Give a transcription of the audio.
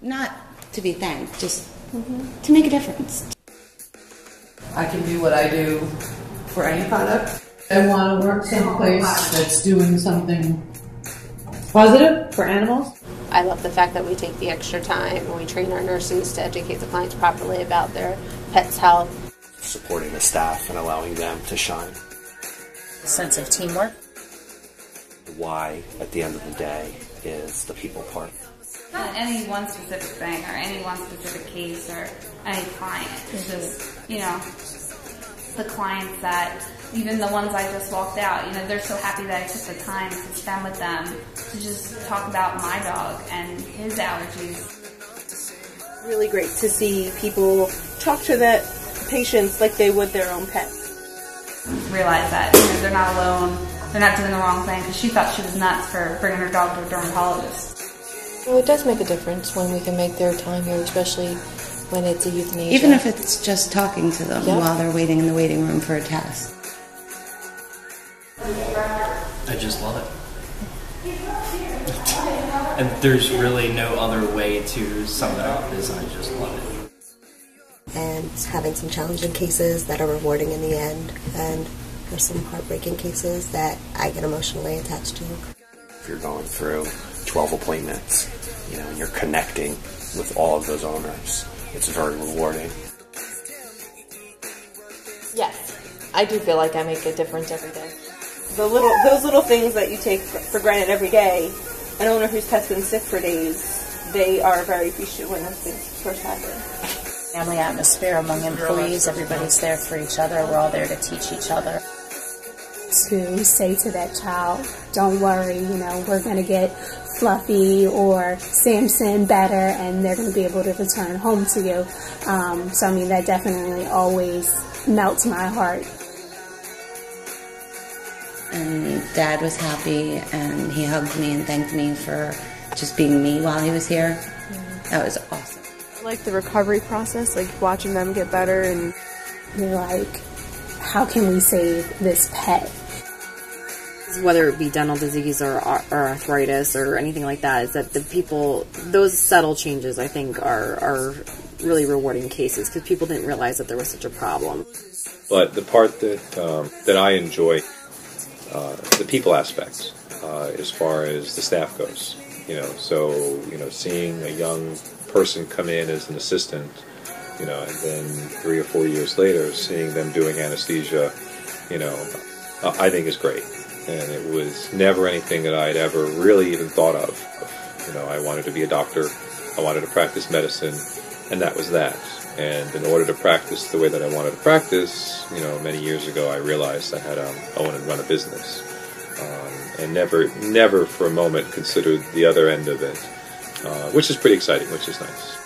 Not to be thanked, just to make a difference. I can do what I do for any product. I want to work someplace that's doing something positive for animals. I love the fact that we take the extra time and we train our nurses to educate the clients properly about their pet's health. Supporting the staff and allowing them to shine. A sense of teamwork. The why, at the end of the day, is the people part. Not any one specific thing or any one specific case or any client. It's just, you know, the clients that, even the ones I just walked out, you know, they're so happy that I took the time to spend with them to just talk about my dog and his allergies. Really great to see people talk to their patients like they would their own pet. Realize that, you know, they're not alone, they're not doing the wrong thing, because she thought she was nuts for bringing her dog to a dermatologist. Well, it does make a difference when we can make their time here, especially when it's a euthanasia. Even if it's just talking to them while they're waiting in the waiting room for a test. I just love it. And there's really no other way to sum it up, is I just love it. And having some challenging cases that are rewarding in the end, and there's some heartbreaking cases that I get emotionally attached to. If you're going through 12 appointments, you know, and you're connecting with all of those owners, it's very rewarding. Yes, I do feel like I make a difference every day. Those little things that you take for granted every day, an owner whose pet's been sick for days, they are very appreciative when those things first happen. Family atmosphere among employees, everybody's there for each other, we're all there to teach each other. To say to that child, don't worry, you know, we're going to get Fluffy or Samson better and they're going to be able to return home to you. So I mean, that definitely always melts my heart. And Dad was happy and he hugged me and thanked me for just being me while he was here. That was awesome. I like the recovery process, like watching them get better, and you're like, how can we save this pet? Whether it be dental disease or arthritis or anything like that, is that the people, those subtle changes I think are really rewarding cases, because people didn't realize that there was such a problem. But the part that I enjoy, the people aspect, as far as the staff goes, you know, so, you know, seeing a young person come in as an assistant, you know, and then 3 or 4 years later seeing them doing anesthesia, you know, I think is great. And it was never anything that I'd ever really even thought of. You know, I wanted to be a doctor, I wanted to practice medicine, and that was that. And in order to practice the way that I wanted to practice, you know, many years ago I realized I had to own and run a business. And never for a moment considered the other end of it, which is pretty exciting, which is nice.